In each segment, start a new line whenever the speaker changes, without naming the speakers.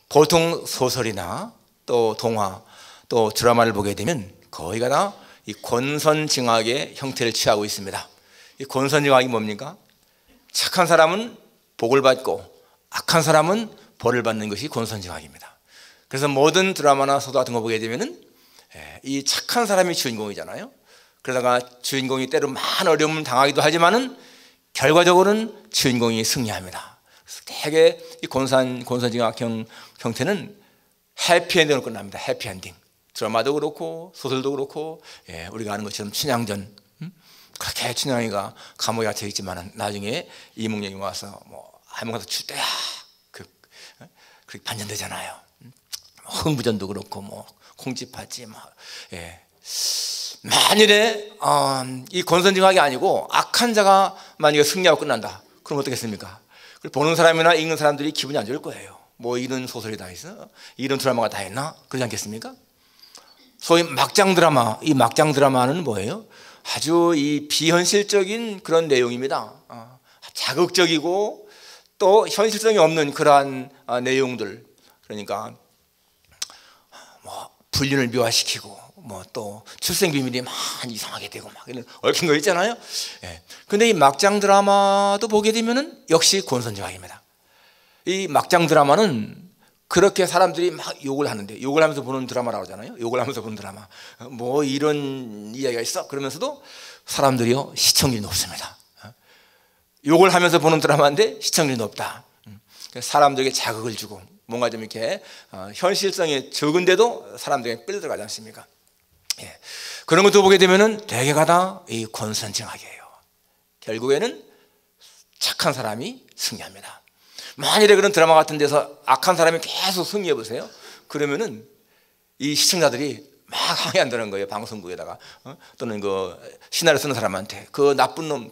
보통 소설이나 또 동화 또 드라마를 보게 되면 거의가 다 이 권선징악의 형태를 취하고 있습니다. 이 권선징악이 뭡니까? 착한 사람은 복을 받고 악한 사람은 벌을 받는 것이 권선징악입니다. 그래서 모든 드라마나 소설 같은 거 보게 되면은 이 착한 사람이 주인공이잖아요. 그러다가 주인공이 때로 많은 어려움을 당하기도 하지만은 결과적으로는 주인공이 승리합니다. 그래서 되게 이 권선징악 형태는 해피엔딩으로 끝납니다. 해피엔딩. 드라마도 그렇고 소설도 그렇고, 우리가 아는 것처럼 춘향전, 그렇게 춘향이가 감옥에 갇혀 있지만 나중에 이몽룡이 와서 뭐 할머니가 줄 때야 그렇게 반전되잖아요. 흥부전도 그렇고 뭐 콩쥐팥쥐 만일에 이 권선징악이 아니고 악한 자가 만약에 승리하고 끝난다, 그럼 어떻겠습니까? 보는 사람이나 읽는 사람들이 기분이 안 좋을 거예요. 뭐 이런 소설이 다 있어? 이런 드라마가 다 있나? 그러지 않겠습니까? 소위 막장 드라마, 이 막장 드라마는 뭐예요? 아주 이 비현실적인 그런 내용입니다. 자극적이고 또 현실성이 없는 그러한 내용들. 그러니까 뭐 불륜을 묘화시키고 뭐 또 출생 비밀이 막 이상하게 되고 막 이런 얽힌 거 있잖아요. 근데 이 막장 드라마도 보게 되면은 역시 권선징악입니다. 이 막장 드라마는 그렇게 사람들이 막 욕을 하는데, 욕을 하면서 보는 드라마라고 하잖아요. 욕을 하면서 보는 드라마. 뭐 이런 이야기가 있어? 그러면서도 사람들이요, 시청률이 높습니다. 욕을 하면서 보는 드라마인데 시청률이 높다. 사람들에게 자극을 주고 뭔가 좀 이렇게 현실성이 적은데도 사람들에게 끌려들어가지 않습니까? 그런 것도 보게 되면은 대개가 다 이 권선징악이에요. 결국에는 착한 사람이 승리합니다. 만일에 그런 드라마 같은 데서 악한 사람이 계속 승리해 보세요. 그러면은 이 시청자들이 막 항의한다는 거예요. 방송국에다가 또는 그 시나리오 쓰는 사람한테 그 나쁜 놈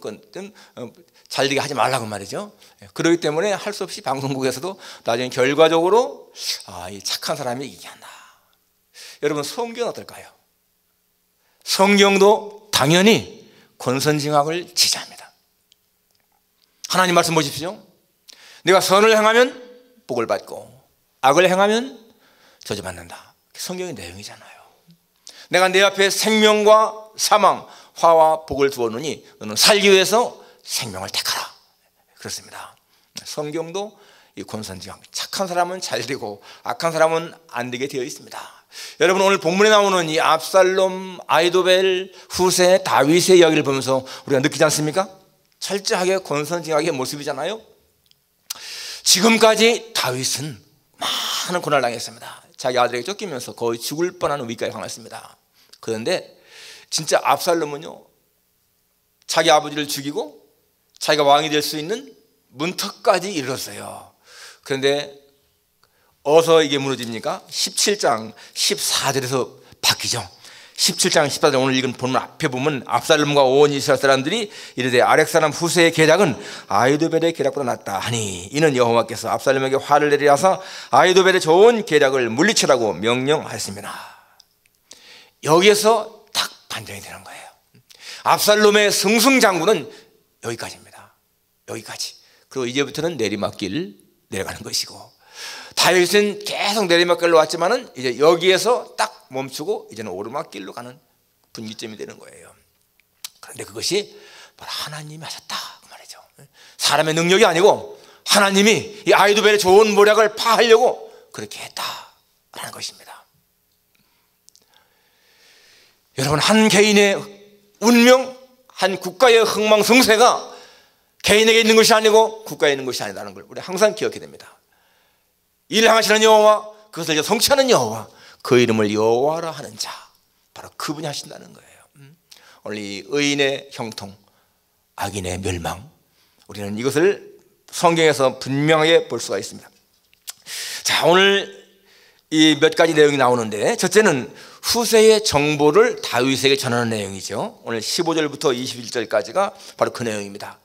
잘 되게 하지 말라고 말이죠. 그렇기 때문에 할 수 없이 방송국에서도 나중에 결과적으로 이 착한 사람이 이기한다. 여러분, 성경은 어떨까요? 성경도 당연히 권선징악을 지지합니다. 하나님 말씀 보십시오. 내가 선을 행하면 복을 받고 악을 행하면 저주받는다. 성경의 내용이잖아요. 내가 내 앞에 생명과 사망, 화와 복을 두었느니 너는 살기 위해서 생명을 택하라. 그렇습니다. 성경도 이 권선징악, 착한 사람은 잘 되고 악한 사람은 안 되게 되어 있습니다. 여러분, 오늘 본문에 나오는 이 압살롬, 아히도벨, 후세, 다윗의 이야기를 보면서 우리가 느끼지 않습니까? 철저하게 권선징악의 모습이잖아요. 지금까지 다윗은 많은 고난을 당했습니다. 자기 아들에게 쫓기면서 거의 죽을 뻔하는 위기까지 당했습니다. 그런데 진짜 압살롬은요, 자기 아버지를 죽이고 자기가 왕이 될 수 있는 문턱까지 이르렀어요. 그런데 어서 이게 무너집니까? 17장 14절에서 바뀌죠. 17장 14절 오늘 읽은 본문 앞에 보면 압살롬과 온 이스라엘 사람들이 이르되 아렉 사람 후세의 계략은 아히도벨의 계략보다 낫다 하니 이는 여호와께서 압살롬에게 화를 내리라 하사 아히도벨의 좋은 계략을 물리치라고 명령하였습니다. 여기에서 딱 반전이 되는 거예요. 압살롬의 승승장구는 여기까지입니다. 여기까지. 그리고 이제부터는 내리막길 내려가는 것이고, 다윗은 계속 내리막길로 왔지만은 이제 여기에서 딱 멈추고 이제는 오르막길로 가는 분기점이 되는 거예요. 그런데 그것이 바로 하나님이 하셨다 그 말이죠. 사람의 능력이 아니고 하나님이 이 아히도벨의 좋은 모략을 파하려고 그렇게 했다라는 것입니다. 여러분, 한 개인의 운명, 한 국가의 흥망성쇠가 개인에게 있는 것이 아니고 국가에 있는 것이 아니다는 걸 우리 항상 기억해야 됩니다. 일을 행하시는 여호와, 그것을 성취하는 여호와, 그 이름을 여호와라 하는 자, 바로 그분이 하신다는 거예요. 오늘 이 의인의 형통, 악인의 멸망, 우리는 이것을 성경에서 분명하게 볼 수가 있습니다. 자, 오늘 이 몇 가지 내용이 나오는데, 첫째는 후세의 정보를 다윗에게 전하는 내용이죠. 오늘 15절부터 21절까지가 바로 그 내용입니다.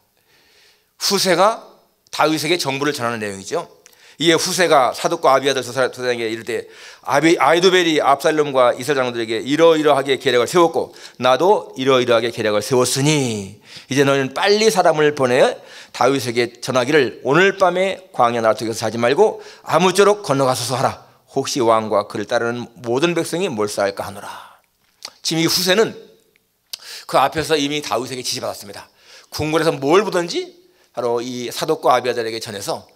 후세가 다윗에게 정보를 전하는 내용이죠. 이에 후세가 사독과 아비아들 두 사람에게 이르되 아히도벨이 압살롬과 이스라엘 장로들에게 이러이러하게 계략을 세웠고 나도 이러이러하게 계략을 세웠으니 이제 너희는 빨리 사람을 보내 다윗에게 전하기를 오늘 밤에 광야 나루터에서 자지 말고 아무쪼록 건너가소서 하라. 혹시 왕과 그를 따르는 모든 백성이 몰사할까 하노라. 지금 이 후세는 그 앞에서 이미 다윗에게 지시받았습니다. 궁궐에서 뭘 보든지 바로 이 사독과 아비아들에게 전해서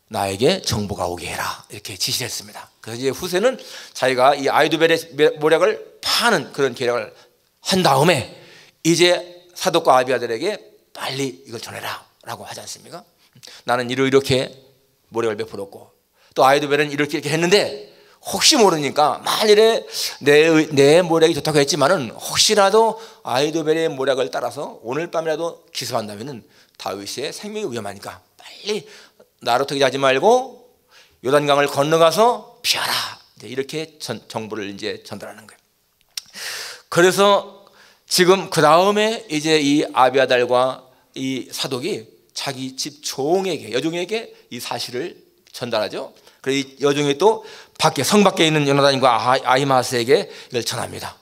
나에게 정보가 오게 해라 이렇게 지시를 했습니다. 그래서 이제 후세는 자기가 이 아히도벨의 모략을 파는 그런 계략을 한 다음에 이제 사독과 아비아들에게 빨리 이걸 전해라 라고 하지 않습니까? 나는 이렇게 모략을 베풀었고 또 아히도벨은 이렇게 했는데 혹시 모르니까 만일에 내 모략이 좋다고 했지만은 혹시라도 아히도벨의 모략을 따라서 오늘 밤이라도 기습한다면은 다윗의 생명이 위험하니까 빨리 나루터기 자지 말고 요단강을 건너가서 피하라. 이렇게 정보를 이제 전달하는 거예요. 그래서 지금 그 다음에 이제 이 아비아달과 이 사독이 자기 집 종에게 여종에게 이 사실을 전달하죠. 그래서 이 여종이 또 밖에 성 밖에 있는 요나단과 아히마스에게 이걸 전합니다.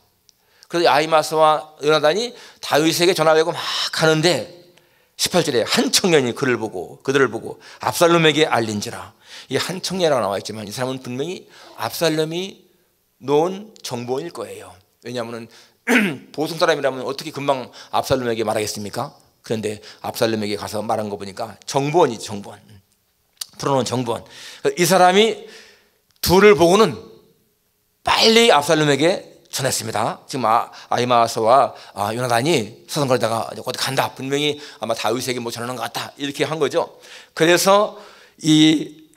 그래서 아히마스와 요나단이 다윗에게 전하려고 막 하는데 18절에 한 청년이 그들을 보고 압살롬에게 알린지라. 이 한 청년이라고 나와 있지만 이 사람은 분명히 압살롬이 놓은 정보원일 거예요. 왜냐하면 보통 사람이라면 어떻게 금방 압살롬에게 말하겠습니까? 그런데 압살롬에게 가서 말한 거 보니까 정보원이죠. 정보원. 풀어놓은 정보원. 이 사람이 둘을 보고는 빨리 압살롬에게 전했습니다. 지금 아히마스와 요나단이 서성거리다가 어디 간다. 분명히 아마 다윗에게 뭐 전하는 것 같다. 이렇게 한 거죠. 그래서 이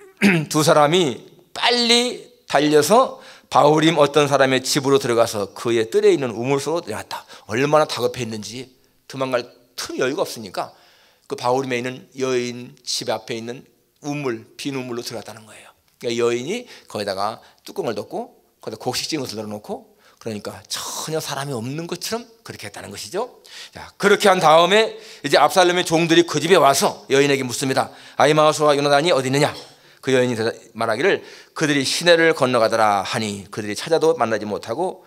두 사람이 빨리 달려서 바후림 어떤 사람의 집으로 들어가서 그의 뜰에 있는 우물소로 내려갔다. 얼마나 다급했는지 도망갈 틈이 여유가 없으니까 그 바후림에 있는 여인 집 앞에 있는 우물, 빈 우물로 들어갔다는 거예요. 그러니까 여인이 거기다가 뚜껑을 덮고 거기다 곡식진 것을 넣어놓고 그러니까 전혀 사람이 없는 것처럼 그렇게 했다는 것이죠. 자, 그렇게 한 다음에 이제 압살롬의 종들이 그 집에 와서 여인에게 묻습니다. 아히마스와 요나단이 어디 있느냐? 그 여인이 말하기를 그들이 시내를 건너가더라 하니 그들이 찾아도 만나지 못하고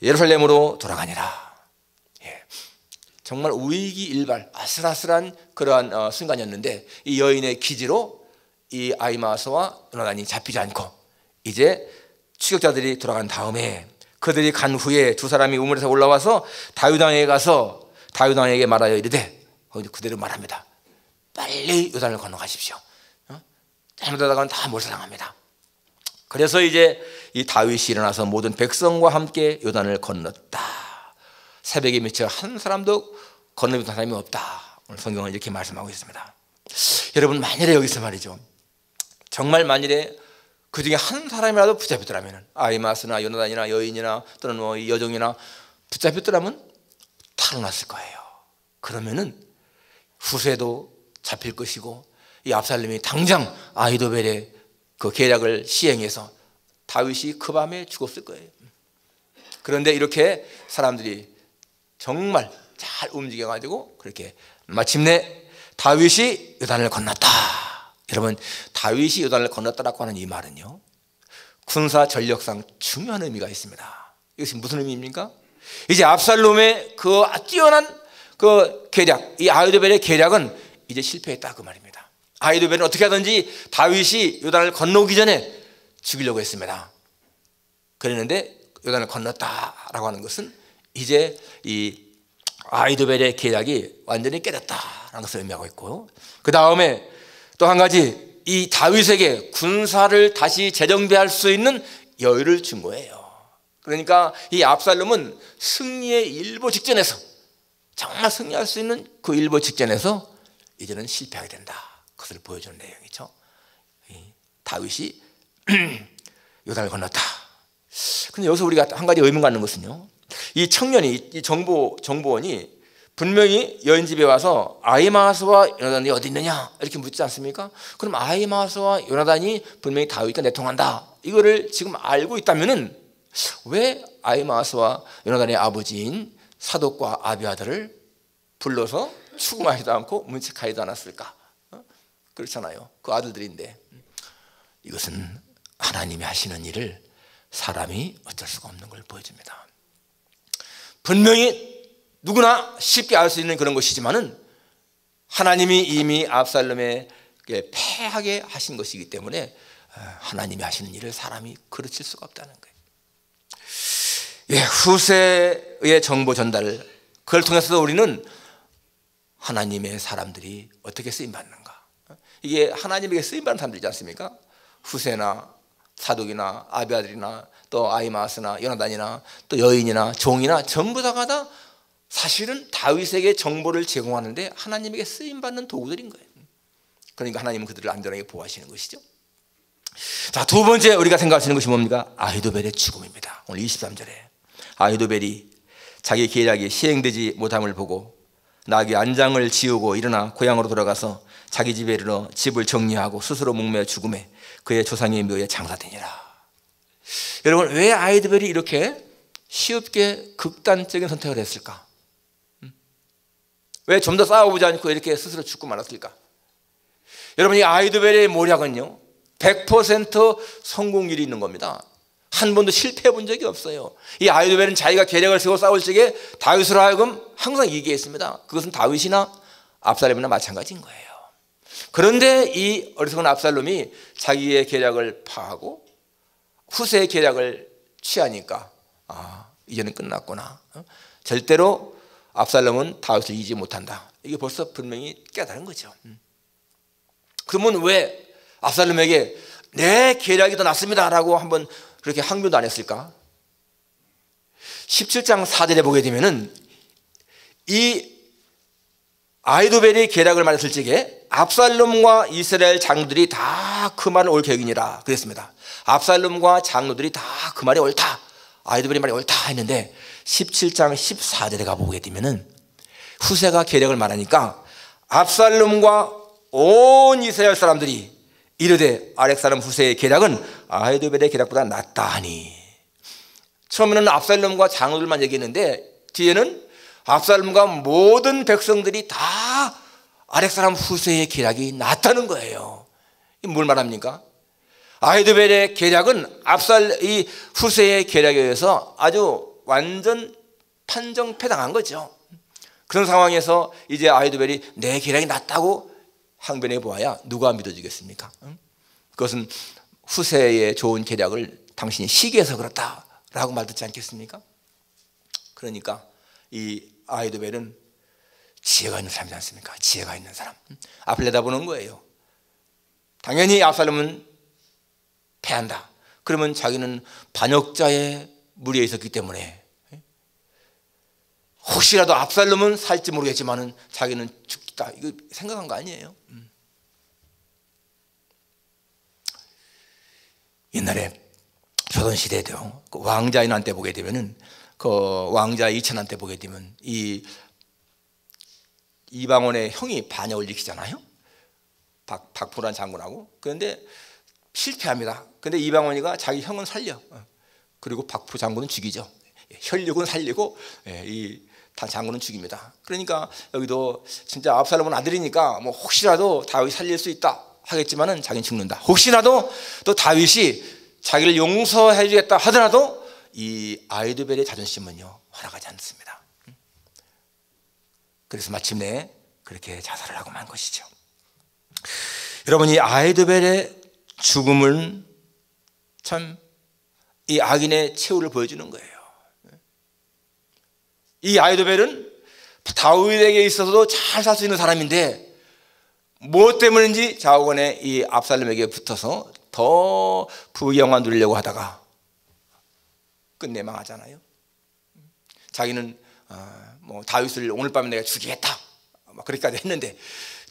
예루살렘으로 돌아가니라. 예. 정말 우이기일발 아슬아슬한 그러한 순간이었는데 이 여인의 기지로 이 아히마스와 요나단이 잡히지 않고 이제 추격자들이 돌아간 다음에 그들이 간 후에 두 사람이 우물에서 올라와서 다윗왕에게 가서 다윗왕에게 말하여 이르되 그대로 말합니다. 빨리 요단을 건너가십시오. 잘못하다가는 다 몰살당합니다. 그래서 이제 이 다윗이 일어나서 모든 백성과 함께 요단을 건넜다. 새벽에 미쳐 한 사람도 건너던 사람이 없다. 오늘 성경은 이렇게 말씀하고 있습니다. 여러분 만일에 여기서 말이죠. 정말 만일에 그 중에 한 사람이라도 붙잡혔더라면 아히마스나 요나단이나 여인이나 또는 뭐 여종이나 붙잡혔더라면 탈환났을 거예요. 그러면은 후세도 잡힐 것이고 이 압살롬이 당장 아히도벨의 그 계략을 시행해서 다윗이 그 밤에 죽었을 거예요. 그런데 이렇게 사람들이 정말 잘 움직여가지고 그렇게 마침내 다윗이 요단을 건넜다. 여러분 다윗이 요단을 건넜다라고 하는 이 말은요 군사 전력상 중요한 의미가 있습니다. 이것이 무슨 의미입니까? 이제 압살롬의 그 뛰어난 그 계략, 이 아히도벨의 계략은 이제 실패했다 그 말입니다. 아히도벨은 어떻게 하든지 다윗이 요단을 건너오기 전에 죽이려고 했습니다. 그랬는데 요단을 건넜다라고 하는 것은 이제 이 아히도벨의 계략이 완전히 깨졌다라는 것을 의미하고 있고 그 다음에 또 한 가지 이 다윗에게 군사를 다시 재정비할 수 있는 여유를 준 거예요. 그러니까 이 압살롬은 승리의 일보 직전에서 정말 승리할 수 있는 그 일보 직전에서 이제는 실패하게 된다. 그것을 보여주는 내용이죠. 다윗이 요단을 건넜다. 근데 여기서 우리가 한 가지 의문 갖는 것은요. 이 청년이 이 정보원이 분명히 여인 집에 와서 아히마스와 요나단이 어디 있느냐 이렇게 묻지 않습니까? 그럼 아히마스와 요나단이 분명히 다윗과 내통한다. 이거를 지금 알고 있다면은 왜 아히마스와 요나단의 아버지인 사독과 아비아들을 불러서 추궁하지도 않고 문책하지도 않았을까? 그렇잖아요. 그 아들들인데 이것은 하나님이 하시는 일을 사람이 어쩔 수가 없는 걸 보여줍니다. 분명히 누구나 쉽게 알 수 있는 그런 것이지만은 하나님이 이미 압살롬에게 패하게 하신 것이기 때문에 하나님이 하시는 일을 사람이 그르칠 수가 없다는 거예요. 예, 후세의 정보 전달, 그걸 통해서도 우리는 하나님의 사람들이 어떻게 쓰임받는가, 이게 하나님에게 쓰임받는 사람들이지 않습니까? 후세나 사독이나 아비아들이나 또 아히마아스나 요나단이나 또 여인이나 종이나 전부 다가 사실은 다윗에게 정보를 제공하는데 하나님에게 쓰임받는 도구들인 거예요. 그러니까 하나님은 그들을 안전하게 보호하시는 것이죠. 자, 두 번째 우리가 생각할 수 있는 것이 뭡니까? 아히도벨의 죽음입니다. 오늘 23절에 아히도벨이 자기 계략이 시행되지 못함을 보고 나귀 안장을 지우고 일어나 고향으로 돌아가서 자기 집에 이르러 집을 정리하고 스스로 목매어 죽음에 그의 조상의 묘에 장사되니라. 여러분, 왜 아히도벨이 이렇게 쉽게 극단적인 선택을 했을까? 왜 좀 더 싸워보지 않고 이렇게 스스로 죽고 말았을까? 여러분, 이 아히도벨의 모략은요 100% 성공률이 있는 겁니다. 한 번도 실패해 본 적이 없어요. 이 아히도벨은 자기가 계략을 세워 싸울 적에 다윗으로 하여금 항상 이기게 했습니다. 그것은 다윗이나 압살롬이나 마찬가지인 거예요. 그런데 이 어리석은 압살롬이 자기의 계략을 파하고 후세의 계략을 취하니까 이제는 끝났구나. 절대로 압살롬은 다윗을 이기지 못한다. 이게 벌써 분명히 깨달은 거죠. 그러면 왜 압살롬에게 내 계략이 더 낫습니다 라고 한번 그렇게 항변도 안 했을까? 17장 4절에 보게 되면은 이 아히도벨이 계략을 말했을 적에 압살롬과 이스라엘 장로들이 다 그 말을 옳게 여기니라 그랬습니다. 압살롬과 장로들이 다 그 말이 옳다, 아히도벨의 말이 옳다 했는데 17장 14절에 가보게 되면은 후세가 계략을 말하니까 압살롬과 온 이스라엘 사람들이 이르되 아렉사람 후세의 계략은 아히도벨의 계략보다 낫다 하니. 처음에는 압살롬과 장로들만 얘기했는데 뒤에는 압살롬과 모든 백성들이 다 아렉사람 후세의 계략이 낫다는 거예요. 뭘 말합니까? 아히도벨의 계략은 이 후세의 계략에 의해서 아주 완전 판정패당한 거죠. 그런 상황에서 이제 아히도벨이 내 계략이 낫다고 항변해 보아야 누가 믿어주겠습니까? 그것은 후세의 좋은 계략을 당신이 시기해서 그렇다라고 말듣지 않겠습니까? 그러니까 이 아히도벨은 지혜가 있는 사람이지 않습니까? 지혜가 있는 사람, 앞을 내다보는 거예요. 당연히 압살롬은 패한다. 그러면 자기는 반역자의 무리에 있었기 때문에 혹시라도 압살롬은 살지 모르겠지만은 자기는 죽겠다, 이거 생각한 거 아니에요? 옛날에 조선시대에도 그 왕자인한 때 보게 되면은 그 왕자 이천한 때 보게 되면 이 이방원의 형이 반역을 일으키잖아요. 박부란 장군하고. 그런데 실패합니다. 그런데 이방원이가 자기 형은 살려. 그리고 박부 장군은 죽이죠. 혈육은 살리고 이 장군은 죽입니다. 그러니까 여기도 진짜 압살롬은 아들이니까 뭐 혹시라도 다윗이 살릴 수 있다 하겠지만은 자기는 죽는다. 혹시라도 또 다윗이 자기를 용서해 주겠다 하더라도 이 아히도벨의 자존심은요 허락하지 않습니다. 그래서 마침내 그렇게 자살을 하고 만 것이죠. 여러분, 이 아히도벨의 죽음은 참 이 악인의 최후를 보여주는 거예요. 이 아히도벨은 다윗에게 있어서도 잘 살 수 있는 사람인데 무엇 때문인지 자오건의 이 압살롬에게 붙어서 더 부영화 누리려고 하다가 끝내 망하잖아요. 자기는 뭐 다윗을 오늘 밤에 내가 죽이겠다 그렇게까지 했는데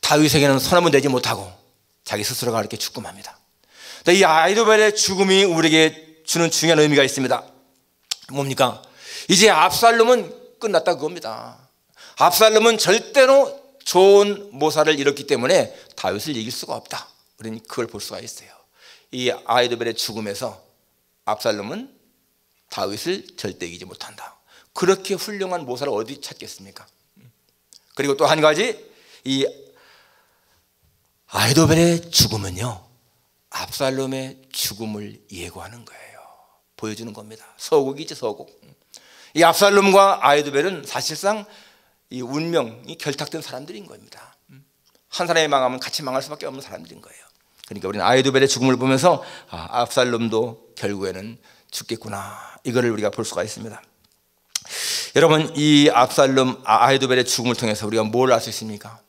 다윗에게는 손 한번 내지 못하고 자기 스스로가 그렇게 죽고 맙니다. 이 아히도벨의 죽음이 우리에게 주는 중요한 의미가 있습니다. 뭡니까? 이제 압살롬은 끝났다 그겁니다. 압살롬은 절대로 좋은 모사를 잃었기 때문에 다윗을 이길 수가 없다. 우리는 그걸 볼 수가 있어요. 이 아히도벨의 죽음에서 압살롬은 다윗을 절대 이기지 못한다. 그렇게 훌륭한 모사를 어디 찾겠습니까? 그리고 또 한 가지, 이 아히도벨의 죽음은요 압살롬의 죽음을 예고하는 거예요. 보여주는 겁니다. 서곡이지, 서곡. 이 압살롬과 아히도벨은 사실상 이 운명이 결탁된 사람들인 겁니다. 한 사람이 망하면 같이 망할 수밖에 없는 사람들인 거예요. 그러니까 우리는 아히도벨의 죽음을 보면서 압살롬도 결국에는 죽겠구나, 이거를 우리가 볼 수가 있습니다. 여러분, 이 압살롬, 아히도벨의 죽음을 통해서 우리가 뭘 알 수 있습니까?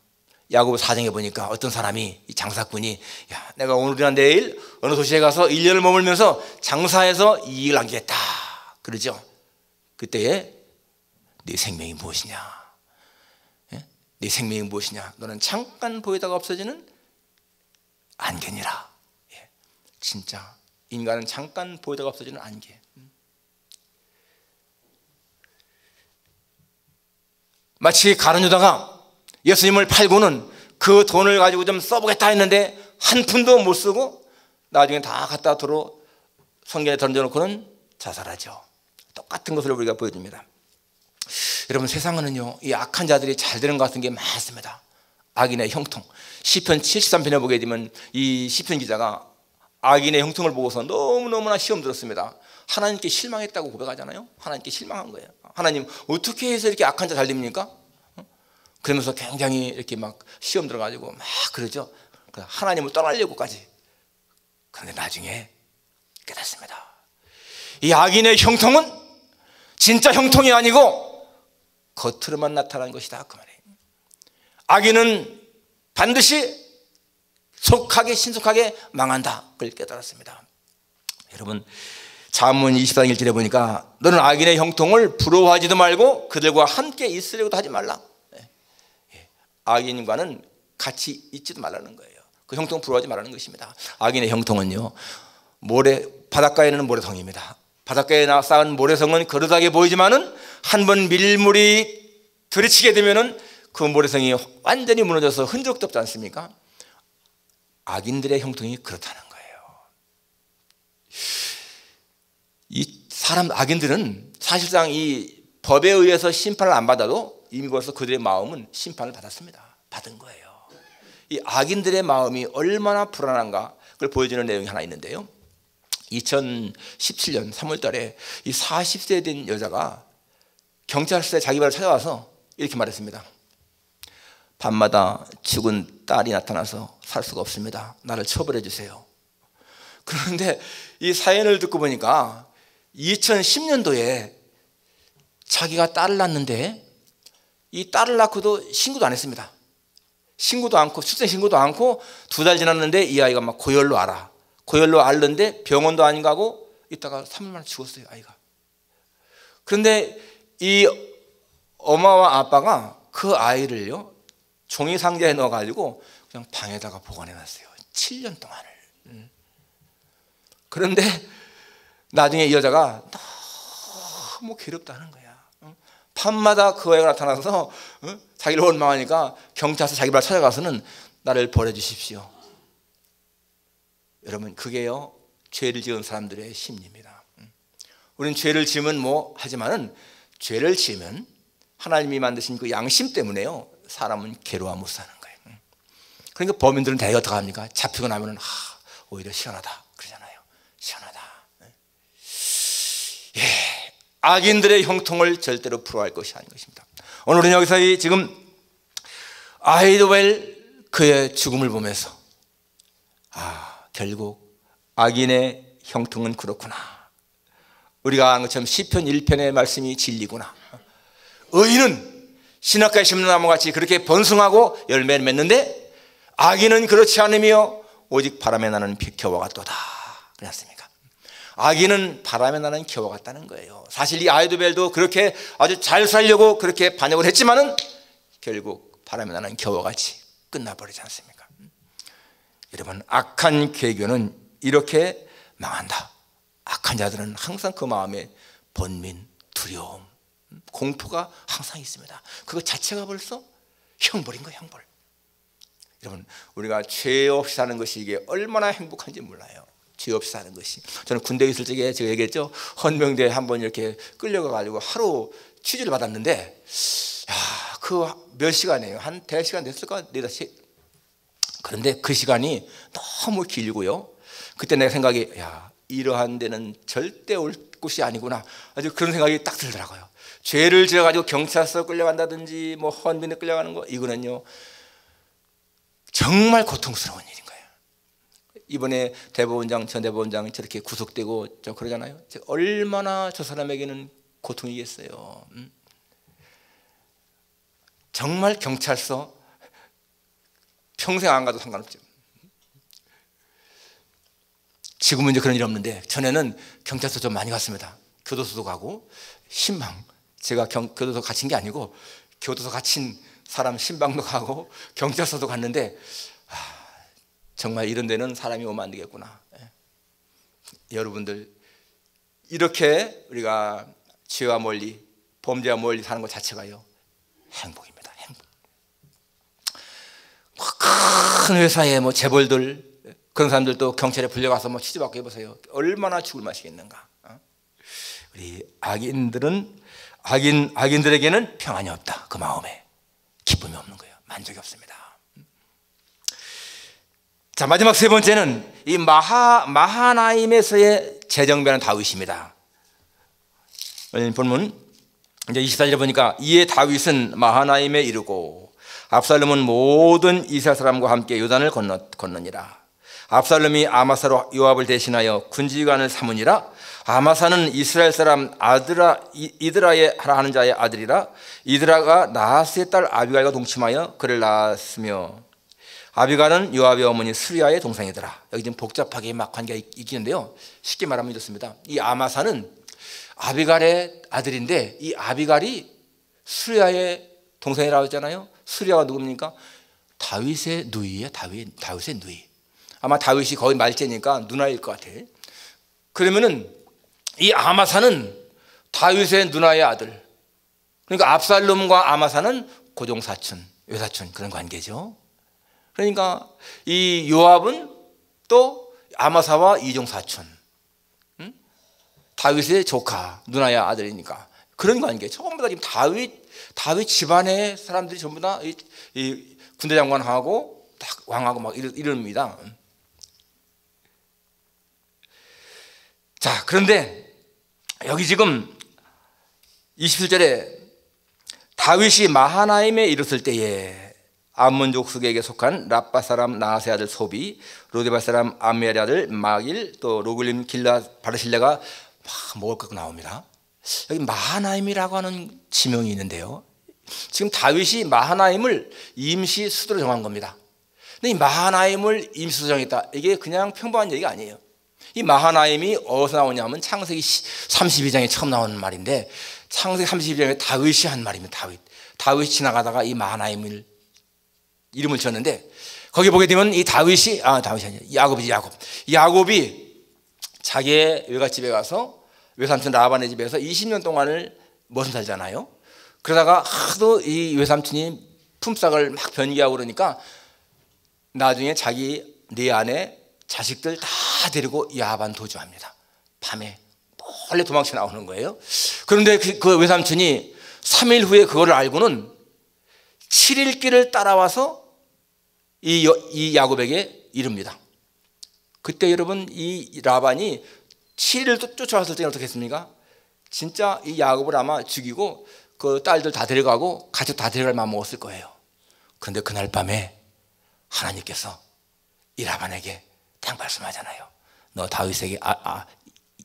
야고보 4장에 보니까 어떤 사람이, 이 장사꾼이, 야, 내가 오늘이나 내일 어느 도시에 가서 1년을 머물면서 장사해서 이익을 남기겠다 그러죠. 그때에 네 생명이 무엇이냐? 예? 네 생명이 무엇이냐? 너는 잠깐 보이다가 없어지는 안개니라. 예. 진짜 인간은 잠깐 보이다가 없어지는 안개. 마치 가룟 유다가 예수님을 팔고는 그 돈을 가지고 좀 써보겠다 했는데 한 푼도 못 쓰고 나중에 다 갖다 도로 성경에 던져놓고는 자살하죠. 똑같은 것을 우리가 보여줍니다. 여러분, 세상은요, 이 악한 자들이 잘 되는 것 같은 게 많습니다. 악인의 형통. 시편 73편에 보게 되면 이 시편 기자가 악인의 형통을 보고서 너무너무나 시험 들었습니다. 하나님께 실망했다고 고백하잖아요. 하나님께 실망한 거예요. 하나님, 어떻게 해서 이렇게 악한 자 잘 됩니까? 그러면서 굉장히 이렇게 막 시험 들어가지고 막 그러죠. 하나님을 떠나려고까지. 그런데 나중에 깨닫습니다. 이 악인의 형통은 진짜 형통이 아니고 겉으로만 나타나는 것이다, 그 말이에요. 악인은 반드시 속하게, 신속하게 망한다, 그걸 깨달았습니다. 여러분, 잠언 24장 1절에 보니까 너는 악인의 형통을 부러워하지도 말고 그들과 함께 있으려고도 하지 말라. 악인과는 같이 있지도 말라는 거예요. 그 형통 부러워하지 말라는 것입니다. 악인의 형통은요, 바닷가에는 모래성입니다. 바닷가에 쌓은 모래성은 거르다게 보이지만은 한 번 밀물이 들이치게 되면은 그 모래성이 완전히 무너져서 흔적도 없지 않습니까? 악인들의 형통이 그렇다는 거예요. 이 악인들은 사실상 이 법에 의해서 심판을 안 받아도 이미 벌써 그들의 마음은 심판을 받은 거예요. 이 악인들의 마음이 얼마나 불안한가, 그걸 보여주는 내용이 하나 있는데요. 2017년 3월 달에 이 40세 된 여자가 경찰서에 자기 발을 찾아와서 이렇게 말했습니다. 밤마다 죽은 딸이 나타나서 살 수가 없습니다. 나를 처벌해 주세요. 그런데 이 사연을 듣고 보니까 2010년도에 자기가 딸을 낳았는데 이 딸을 낳고도 신고도 안 했습니다. 신고도 않고, 출생 신고도 않고 2달 지났는데 이 아이가 막 고열로 앓는데 병원도 안 가고 있다가 3일 만에 죽었어요, 아이가. 그런데 이 엄마와 아빠가 그 아이를요, 종이 상자에 넣어가지고 그냥 방에다가 보관해놨어요. 7년 동안을. 그런데 나중에 이 여자가 너무 괴롭다는 거야. 밤마다 그 애가 나타나서 자기를 원망하니까 경찰서 자기 발 찾아가서는 나를 버려주십시오. 여러분, 그게요, 죄를 지은 사람들의 심리입니다. 우리는 죄를 지으면 뭐 하지만은 죄를 지으면 하나님이 만드신 그 양심 때문에요, 사람은 괴로워 못 사는 거예요. 그러니까 범인들은 대개 어떻게 합니까? 잡히고 나면은 오히려 시원하다 그러잖아요. 시원하다. 예, 악인들의 형통을 절대로 부러워할 것이 아닌 것입니다. 오늘은 여기서 지금 아히도벨 그의 죽음을 보면서 결국 악인의 형통은 그렇구나. 우리가 한 것처럼 시편 1편의 말씀이 진리구나. 의인은 신학가에 심는 나무같이 그렇게 번성하고 열매를 맺는데 악인은 그렇지 않으며 오직 바람에 나는 겨와 같도다. 그렇습니까? 악인은 바람에 나는 겨와 같다는 거예요. 사실 이 아히도벨도 그렇게 아주 잘 살려고 그렇게 반역을 했지만은 결국 바람에 나는 겨와 같이 끝나버리지 않습니까? 여러분, 악한 괴교는 이렇게 망한다. 악한 자들은 항상 그 마음에 번민, 두려움, 공포가 항상 있습니다. 그거 자체가 벌써 형벌인 거예요, 형벌. 여러분, 우리가 죄 없이 사는 것이 이게 얼마나 행복한지 몰라요. 죄 없이 사는 것이. 저는 군대에 있을 적에 제가 얘기했죠. 헌병대에 한번 이렇게 끌려가가지고 하루 취재를 받았는데, 그 몇 시간이에요? 한 대시간 됐을까? 4-5시. 그런데 그 시간이 너무 길고요. 그때 내 생각이, 야, 이러한 데는 절대 올 곳이 아니구나. 아주 그런 생각이 딱 들더라고요. 죄를 지어가지고 경찰서 끌려간다든지 뭐 헌빈에 끌려가는 거, 이거는요 정말 고통스러운 일인 거예요. 이번에 대법원장, 전 대법원장 저렇게 구속되고 저 그러잖아요. 얼마나 저 사람에게는 고통이겠어요. 정말 경찰서 평생 안 가도 상관없죠. 지금은 이제 그런 일 없는데 전에는 경찰서 좀 많이 갔습니다. 교도소도 가고 신방, 제가 교도소 갇힌 게 아니고 교도소 갇힌 사람 신방도 가고 경찰서도 갔는데 정말 이런 데는 사람이 오면 안 되겠구나. 여러분들 이렇게 우리가 죄와 멀리 범죄와 멀리 사는 것 자체가요 행복입니다. 행복. 큰 회사에 뭐 재벌들 그런 사람들도 경찰에 불려가서 뭐 취재받고 해보세요. 얼마나 죽을 맛이겠는가. 우리 악인들에게는 평안이 없다. 그 마음에 기쁨이 없는 거예요. 만족이 없습니다. 자, 마지막 세 번째는 이 마하나임에서의 재정비하는 다윗입니다. 본문 이제 24절에 보니까 이에 다윗은 마하나임에 이르고 압살롬은 모든 이스라엘 사람과 함께 요단을 건너니라. 압살롬이 아마사로 요압을 대신하여 군지관을 삼으니라. 아마사는 이스라엘 사람 이드라의 하는 자의 아들이라. 이드라가 나하스의 딸 아비갈과 동침하여 그를 낳았으며 아비갈은 요압의 어머니 스루야의 동생이더라. 여기 지금 복잡하게 막 관계가 있겠는데요, 쉽게 말하면 이렇습니다. 이 아마사는 아비갈의 아들인데 이 아비갈이 스루야의 동생이라고 했잖아요. 스루야가 누굽니까? 다윗의 누이예요. 다윗의 누이. 아마 다윗이 거의 말째니까 누나일 것 같아. 그러면은 이 아마사는 다윗의 누나의 아들. 그러니까 압살롬과 아마사는 고종사촌, 외사촌 그런 관계죠. 그러니까 이 요압은 또 아마사와 이종사촌, 다윗의 조카, 누나의 아들이니까 그런 관계. 전부 다 지금 다윗 집안의 사람들이 전부 다 이 군대 장관하고 왕하고 막 이럽니다. 자, 그런데 여기 지금 27절에 다윗이 마하나임에 이르렀을 때에 암몬족 숙에게 속한 라빠 사람 나하스의 아들 소비, 로데발 사람 암미엘의 아들 마길, 또 로글림 길라 바르실레가 막 먹을 거 나옵니다. 여기 마하나임이라고 하는 지명이 있는데요, 지금 다윗이 마하나임을 임시 수도로 정한 겁니다. 근데 이 마하나임을 임시 수도로 정했다, 이게 그냥 평범한 얘기가 아니에요. 이 마하나임이 어디서 나오냐면 창세기 32장에 처음 나오는 말인데, 창세기 32장에 다윗이 한 말입니다. 다윗이 지나가다가 이 마하나임을 이름을 지었는데, 거기 보게 되면 이 다윗이 아니야, 야곱이 자기의 외갓집에 가서 외삼촌 라반의 집에서 20년 동안을 머슴 살잖아요. 그러다가 하도 이 외삼촌이 품삯을 막 변기하고 그러니까 나중에 자기 네 아내 자식들 다 데리고 야반 도주합니다. 밤에 몰래 도망쳐 나오는 거예요. 그런데 그 외삼촌이 3일 후에 그거를 알고는 7일 길을 따라와서 이 야곱에게 이릅니다. 그때 여러분 이 라반이 7일을 쫓아왔을 때는 어떻게 했습니까? 진짜 이 야곱을 아마 죽이고 그 딸들 다 데려가고 가족 다 데려갈 마음 먹었을 거예요. 그런데 그날 밤에 하나님께서 이 라반에게 딱 말씀하잖아요. 너 다윗에게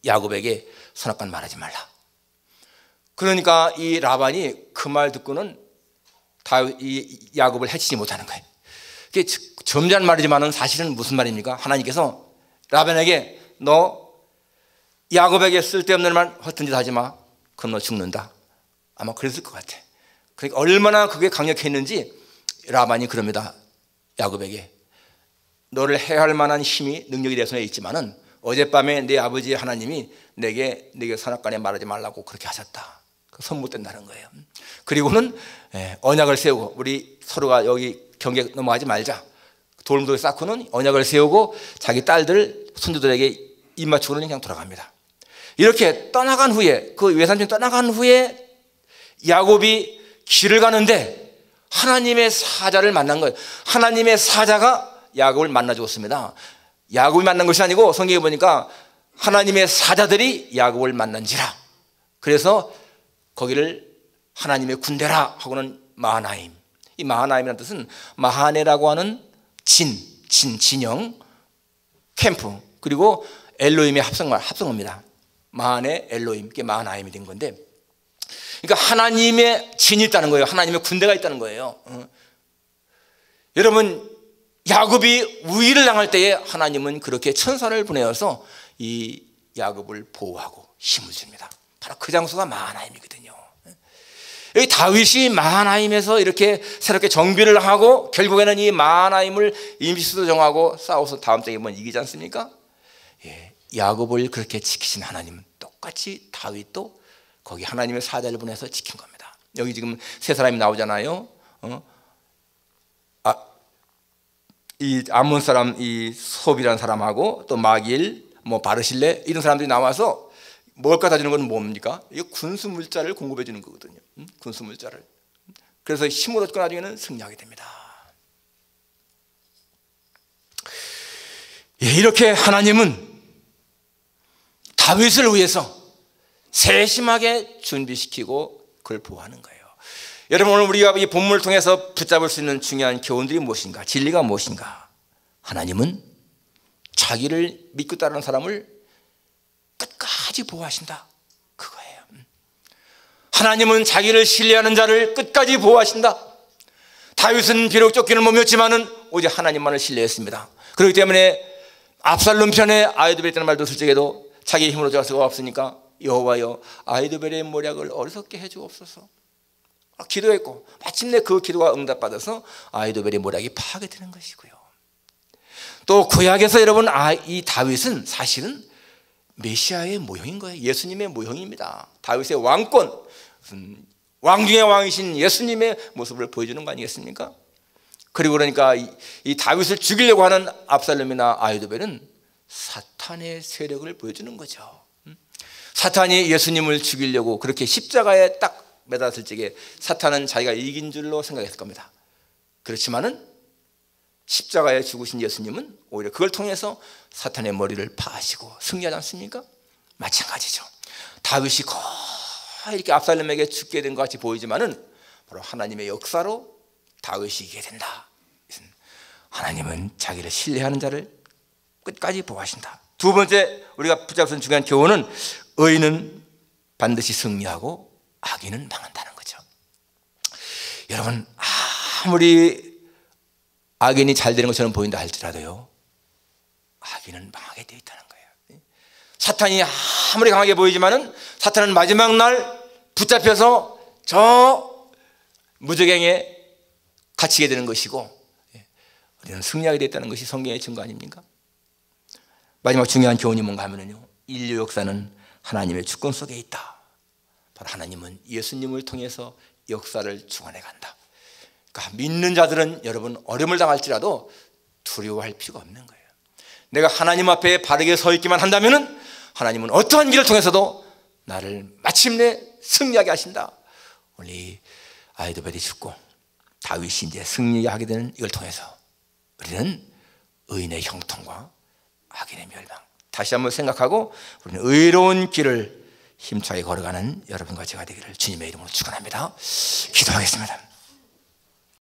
야곱에게 선악관 말하지 말라. 그러니까 이 라반이 그 말 듣고는 이 야곱을 해치지 못하는 거예요. 이게 점잖은 말이지만은 사실은 무슨 말입니까? 하나님께서 라반에게 너 야곱에게 쓸데없는 말 허튼 짓 하지 마. 그럼 너 죽는다. 아마 그랬을 것 같아. 그러니까 얼마나 그게 강력했는지 라반이 그럽니다. 야곱에게 너를 해할 만한 힘이 능력이 내 손에 있지만은 어젯밤에 내 아버지 하나님이 내게 선악관에 말하지 말라고 그렇게 하셨다. 선못된다는 거예요. 그리고는 언약을 세우고 우리 서로가 여기 경계 넘어가지 말자. 돌무더기 쌓고는 언약을 세우고 자기 딸들 손주들에게 입 맞추고는 그냥 돌아갑니다. 이렇게 떠나간 후에 그 외삼촌이 떠나간 후에 야곱이 길을 가는데 하나님의 사자를 만난 거예요. 하나님의 사자가 야곱을 만나 주었습니다. 야곱이 만난 것이 아니고 성경에 보니까 하나님의 사자들이 야곱을 만난지라. 그래서 거기를 하나님의 군대라 하고는 마하나임. 이 마하나임이라는 뜻은 마하네라고 하는 진영, 캠프, 그리고 엘로힘의 합성어입니다. 마하네, 엘로힘, 이게 마하나임이 된 건데, 그러니까 하나님의 진이 있다는 거예요. 하나님의 군대가 있다는 거예요. 여러분, 야곱이 우위를 당할 때에 하나님은 그렇게 천사를 보내어서 이 야곱을 보호하고 힘을 줍니다. 바로 그 장소가 마하나임이거든요. 여기 다윗이 마하나임에서 이렇게 새롭게 정비를 하고 결국에는 이 마하나임을 임시수도 정하고 싸워서 다음 장에 보면 이기지 않습니까? 예, 야곱을 그렇게 지키신 하나님은 똑같이 다윗도 거기 하나님의 사자를 보내서 지킨 겁니다. 여기 지금 세 사람이 나오잖아요. 이 암몬 사람 이 섭이라는 사람하고 또 마길, 뭐 바르실레 이런 사람들이 나와서 뭘 갖다 주는 건 뭡니까? 이 군수 물자를 공급해 주는 거거든요. 군수 물자를. 그래서 힘을 얻고 나중에는 승리하게 됩니다. 예, 이렇게 하나님은 다윗을 위해서 세심하게 준비시키고 그걸 보호하는 거예요. 여러분, 오늘 우리가 이 본문을 통해서 붙잡을 수 있는 중요한 교훈들이 무엇인가? 진리가 무엇인가? 하나님은 자기를 믿고 따르는 사람을 끝까지 보호하신다. 그거예요. 하나님은 자기를 신뢰하는 자를 끝까지 보호하신다. 다윗은 비록 쫓기는 몸이었지만은 오직 하나님만을 신뢰했습니다. 그렇기 때문에 압살롬 편에 아히도벨이라는 말도 솔직해도 자기 힘으로 할 수가 없으니까 여호와여 아히도벨의 모략을 어리석게 해주옵소서 기도했고, 마침내 그 기도가 응답받아서 아히도벨의 모략이 파괴되는 것이고요. 또 구약에서 여러분, 이 다윗은 사실은 메시아의 모형인 거예요. 예수님의 모형입니다. 다윗의 왕권, 왕 중의 왕이신 예수님의 모습을 보여주는 거 아니겠습니까? 그리고 그러니까 이 다윗을 죽이려고 하는 압살롬이나 아히도벨은 사탄의 세력을 보여주는 거죠. 사탄이 예수님을 죽이려고 그렇게 십자가에 딱 매달았을 적에 사탄은 자기가 이긴 줄로 생각했을 겁니다. 그렇지만은 십자가에 죽으신 예수님은 오히려 그걸 통해서 사탄의 머리를 파시고 승리하지 않습니까? 마찬가지죠. 다윗이 거의 이렇게 압살롬에게 죽게 된 것 같이 보이지만은 바로 하나님의 역사로 다윗이 이기게 된다. 하나님은 자기를 신뢰하는 자를 끝까지 보호하신다. 두 번째 우리가 붙잡을 수 있는 중요한 교훈은 의인은 반드시 승리하고 악인은 망한다는 거죠. 여러분, 아무리 악인이 잘 되는 것처럼 보인다 할지라도요, 악인은 망하게 되어 있다는 거예요. 사탄이 아무리 강하게 보이지만은 사탄은 마지막 날 붙잡혀서 저 무저갱에 갇히게 되는 것이고, 우리는 승리하게 되었다는 것이 성경의 증거 아닙니까? 마지막 중요한 교훈이 뭔가 하면요, 인류 역사는 하나님의 주권 속에 있다. 바로 하나님은 예수님을 통해서 역사를 주관해 간다. 그러니까 믿는 자들은 여러분 어려움을 당할지라도 두려워할 필요가 없는 거예요. 내가 하나님 앞에 바르게 서 있기만 한다면은 하나님은 어떠한 길을 통해서도 나를 마침내 승리하게 하신다. 우리 아히도벨이 죽고 다윗이 이제 승리하게 되는 이걸 통해서 우리는 의인의 형통과 악인의 멸망, 다시 한번 생각하고 우리는 의로운 길을 힘차게 걸어가는 여러분과 제가 되기를 주님의 이름으로 축원합니다. 기도하겠습니다.